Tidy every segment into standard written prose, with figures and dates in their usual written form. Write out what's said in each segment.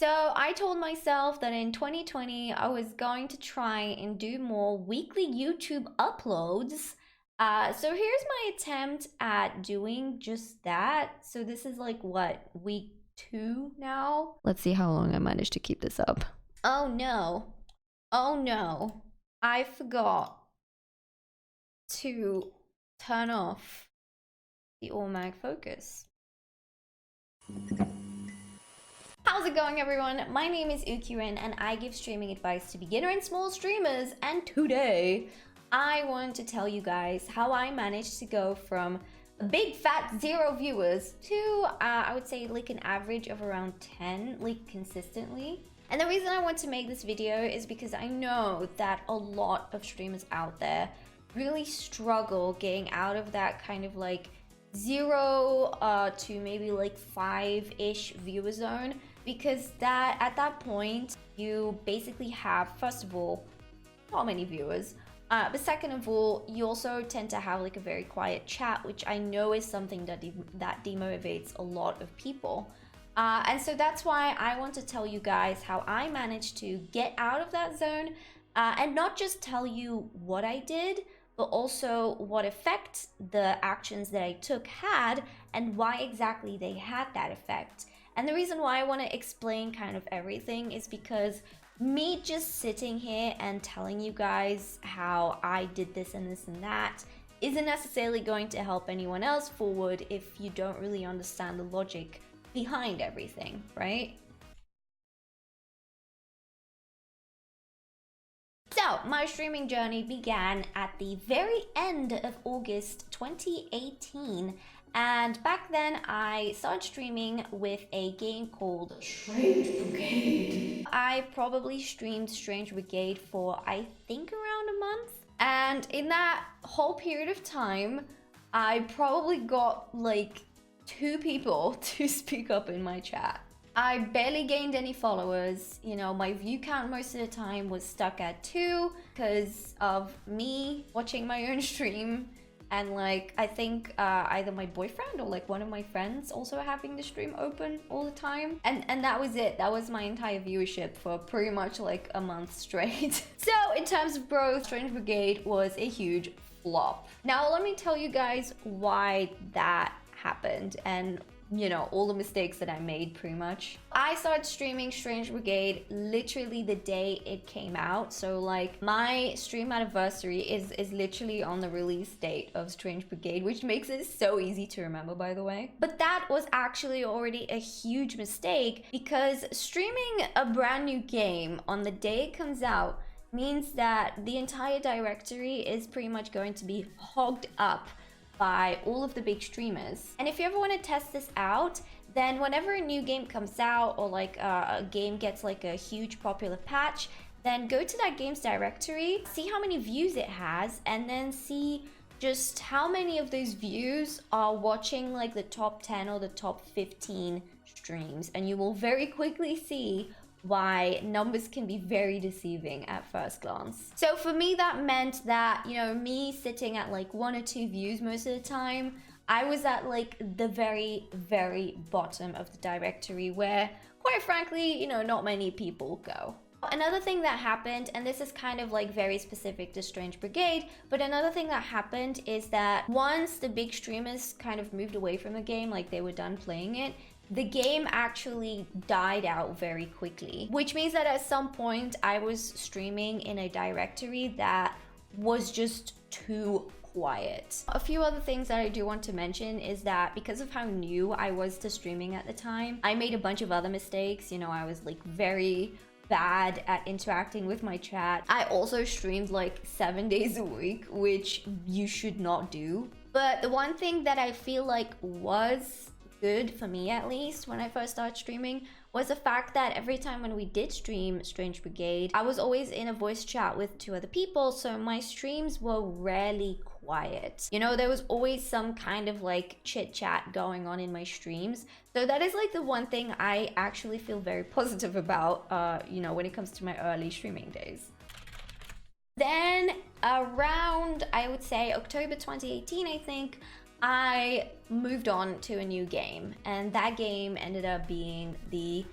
So I told myself that in 2020, I was going to try and do more weekly YouTube uploads. So here's my attempt at doing just that. So this is like what, week 2 now? Let's see how long I managed to keep this up. Oh no. Oh no. I forgot to turn off the automatic focus. How's it going, everyone? My name is UkiRin and I give streaming advice to beginner and small streamers, and today I want to tell you guys how I managed to go from a big fat 0 viewers to I would say like an average of around 10 like consistently. And the reason I want to make this video is because I know that a lot of streamers out there really struggle getting out of that kind of like 0 to maybe like 5-ish viewer zone, because that at that point you basically have, first of all, not many viewers, but second of all, you also tend to have like a very quiet chat, which I know is something that demotivates a lot of people. And so that's why I want to tell you guys how I managed to get out of that zone, and not just tell you what I did, but also what effect the actions that I took had and why exactly they had that effect. And the reason why I want to explain kind of everything is because me just sitting here and telling you guys how I did this and this and that isn't necessarily going to help anyone else forward if you don't really understand the logic behind everything, right? So, my streaming journey began at the very end of August 2018, and back then I started streaming with a game called Strange Brigade. I probably streamed Strange Brigade for I think around a month, and in that whole period of time I probably got like 2 people to speak up in my chat. I barely gained any followers. You know, my view count most of the time was stuck at 2 because of me watching my own stream, and like I think either my boyfriend or like one of my friends also having the stream open all the time, and that was it. That was my entire viewership for pretty much like a month straight. So in terms of growth, Strange Brigade was a huge flop. Now let me tell you guys why that happened, and you know, all the mistakes that I made pretty much. I started streaming Strange Brigade literally the day it came out. So like my stream anniversary is literally on the release date of Strange Brigade, which makes it so easy to remember, by the way. But that was actually already a huge mistake, because streaming a brand new game on the day it comes out means that the entire directory is pretty much going to be hogged up by all of the big streamers. And if you ever want to test this out, then whenever a new game comes out, or like a game gets like a huge popular patch, then go to that game's directory, see how many views it has, and then see just how many of those views are watching like the top 10 or the top 15 streams, and you will very quickly see why numbers can be very deceiving at first glance. So for me, that meant that, you know, me sitting at like 1 or 2 views most of the time, I was at like the very, very bottom of the directory, where quite frankly, you know, not many people go. Another thing that happened, and this is kind of like very specific to Strange Brigade, but another thing that happened is that once the big streamers kind of moved away from the game, like they were done playing it, the game actually died out very quickly, which means that at some point I was streaming in a directory that was just too quiet. A few other things that I do want to mention is that because of how new I was to streaming at the time, I made a bunch of other mistakes. You know, I was like very bad at interacting with my chat. I also streamed like 7 days a week, which you should not do. But the one thing that I feel like was good, for me at least, when I first started streaming, was the fact that every time when we did stream Strange Brigade, I was always in a voice chat with 2 other people, so my streams were rarely quiet. You know, there was always some kind of like chit chat going on in my streams. So that is like the one thing I actually feel very positive about, you know, when it comes to my early streaming days. Then around, I would say October 2018, I think, I moved on to a new game, and that game ended up being the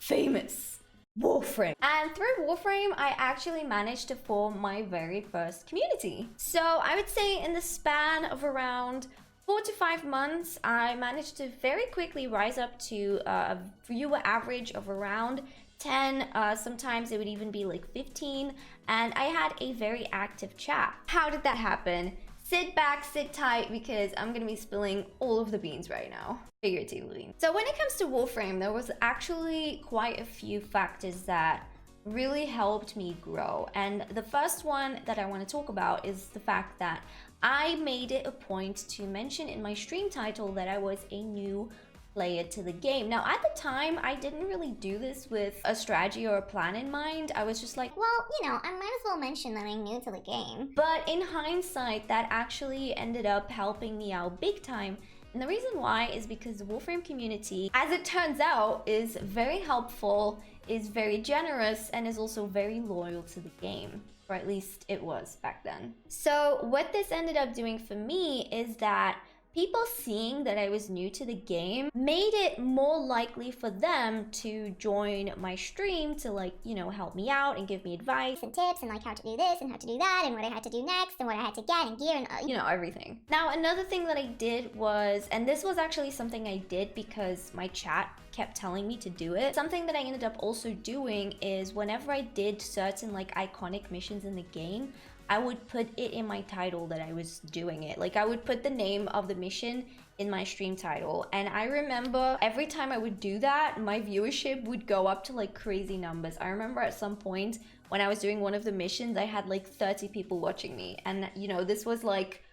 famous Warframe. And through Warframe, I actually managed to form my very first community. So I would say in the span of around 4 to 5 months, I managed to very quickly rise up to a viewer average of around 10, sometimes it would even be like 15, and I had a very active chat. How did that happen? Sit back, sit tight, because I'm gonna be spilling all of the beans right now, figuratively. So when it comes to Warframe, there was actually quite a few factors that really helped me grow. And the first one that I want to talk about is the fact that I made it a point to mention in my stream title that I was a new player to the game. Now, at the time, I didn't really do this with a strategy or a plan in mind. I was just like, well, you know, I might as well mention that I'm new to the game. But in hindsight, that actually ended up helping me out big time. And the reason why is because the Warframe community, as it turns out, is very helpful, is very generous, and is also very loyal to the game. Or at least it was back then. So what this ended up doing for me is that people seeing that I was new to the game made it more likely for them to join my stream to, like, you know, help me out and give me advice and tips and like how to do this and how to do that and what I had to do next and what I had to get and gear and you know, everything. Now, another thing that I did was, and this was actually something I did because my chat kept telling me to do it. Something that I ended up also doing is whenever I did certain like iconic missions in the game, I would put it in my title that I was doing it. Like I would put the name of the mission in my stream title. And I remember every time I would do that, my viewership would go up to like crazy numbers. I remember at some point when I was doing one of the missions, I had like 30 people watching me. And you know, this was like,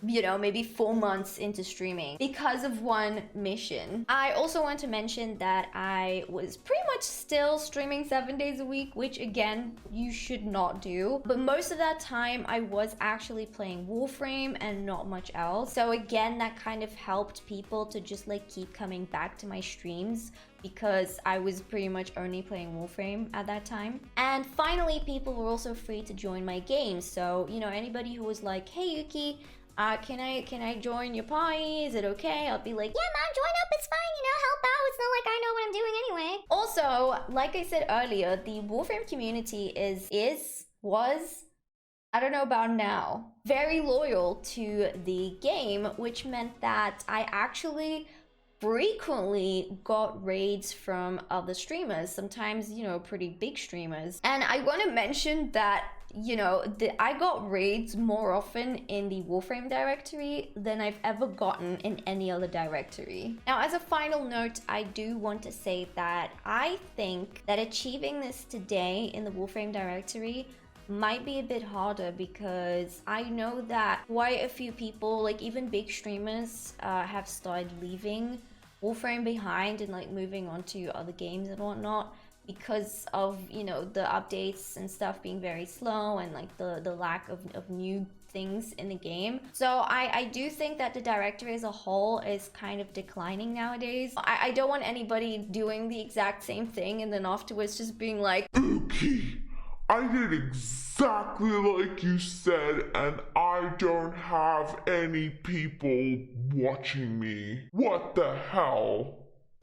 you know, maybe 4 months into streaming because of one mission. I also want to mention that I was pretty much still streaming 7 days a week, which again, you should not do. But most of that time I was actually playing Warframe and not much else. So again, that kind of helped people to just like keep coming back to my streams because I was pretty much only playing Warframe at that time. And finally, people were also free to join my games. So, you know, anybody who was like, hey Yuki, can I join your party? Is it okay? I'll be like, yeah, man, join up. It's fine. You know, help out. It's not like I know what I'm doing anyway. Also, like I said earlier, the Warframe community was, I don't know about now, very loyal to the game, which meant that I actually frequently got raids from other streamers, sometimes, you know, pretty big streamers. And I want to mention that, you know, I got raids more often in the Warframe directory than I've ever gotten in any other directory. Now, as a final note, I do want to say that I think that achieving this today in the Warframe directory might be a bit harder because I know that quite a few people, like even big streamers, have started leaving Warframe behind and like moving on to other games and whatnot because of, you know, the updates and stuff being very slow and like the lack of new things in the game. So I do think that the directory as a whole is kind of declining nowadays. I don't want anybody doing the exact same thing and then afterwards just being like, Uki, I did exactly like you said, and I don't have any people watching me. What the hell?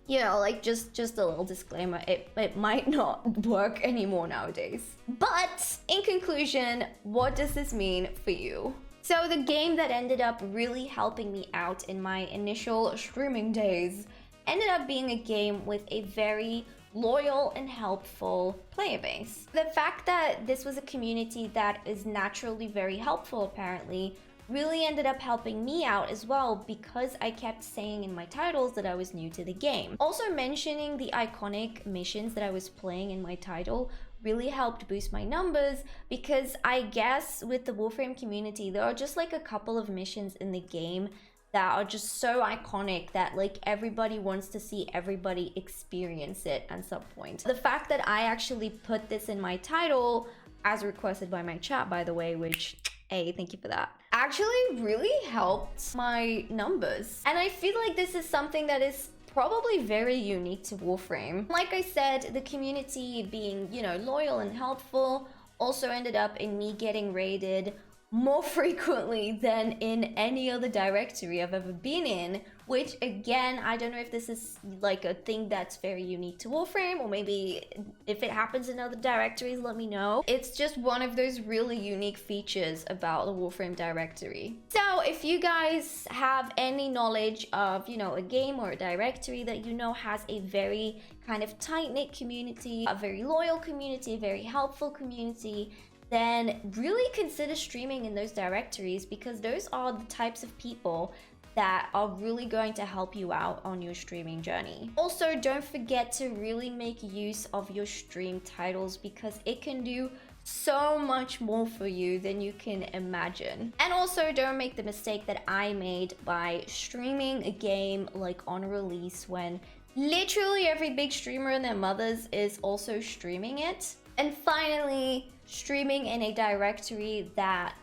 You know, like just a little disclaimer, it might not work anymore nowadays. But in conclusion, what does this mean for you? So the game that ended up really helping me out in my initial streaming days ended up being a game with a very loyal and helpful player base. The fact that this was a community that is naturally very helpful apparently really ended up helping me out as well because I kept saying in my titles that I was new to the game. Also mentioning the iconic missions that I was playing in my title really helped boost my numbers because I guess with the Warframe community there are just like a couple of missions in the game that are just so iconic that like everybody wants to see everybody experience it at some point. The fact that I actually put this in my title as requested by my chat, by the way, which, hey, thank you for that, actually really helped my numbers. And I feel like this is something that is probably very unique to Warframe. Like I said, the community being, you know, loyal and helpful also ended up in me getting raided more frequently than in any other directory I've ever been in, which again, I don't know if this is like a thing that's very unique to Warframe, or maybe if it happens in other directories, let me know. It's just one of those really unique features about the Warframe directory. So if you guys have any knowledge of, you know, a game or a directory that you know has a very kind of tight-knit community, a very loyal community, a very helpful community, then really consider streaming in those directories, because those are the types of people that are really going to help you out on your streaming journey. Also, don't forget to really make use of your stream titles, because it can do so much more for you than you can imagine. And also, don't make the mistake that I made by streaming a game like on release when literally every big streamer and their mothers is also streaming it. And finally, streaming in a directory that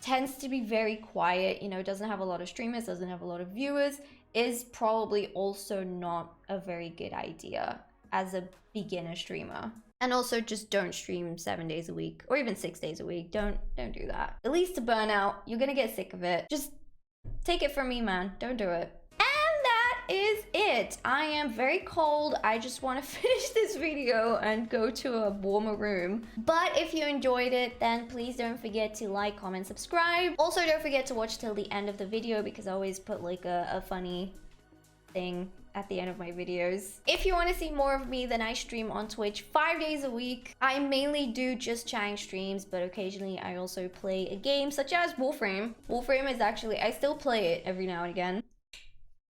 tends to be very quiet, you know, doesn't have a lot of streamers, doesn't have a lot of viewers, is probably also not a very good idea as a beginner streamer. And also, just don't stream 7 days a week or even 6 days a week. Don't do that. It leads to burnout. You're gonna get sick of it. Just take it from me, man. Don't do it. Is it. I am very cold. I just want to finish this video and go to a warmer room. But if you enjoyed it, then please don't forget to like, comment, subscribe. Also, don't forget to watch till the end of the video, because I always put like a funny thing at the end of my videos. If you want to see more of me, then I stream on Twitch 5 days a week. I mainly do just chatting streams, but occasionally I also play a game such as Warframe. Warframe is actually, I still play it every now and again.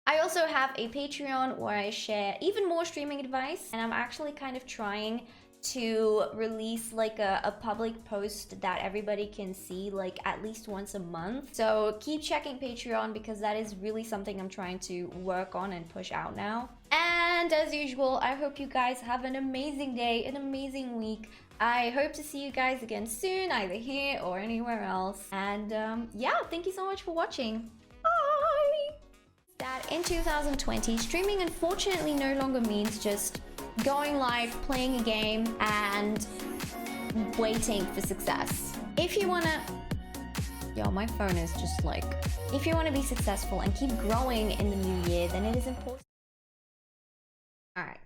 I also have a Patreon where I share even more streaming advice, and I'm actually kind of trying to release like a public post that everybody can see like at least once a month. So keep checking Patreon, because that is really something I'm trying to work on and push out now. And as usual, I hope you guys have an amazing day, an amazing week. I hope to see you guys again soon, either here or anywhere else. And yeah, thank you so much for watching. Bye! That in 2020, streaming unfortunately no longer means just going live, playing a game, and waiting for success. If you wanna... Yo, my phone is just like... If you wanna be successful and keep growing in the new year, then it is important... Alright.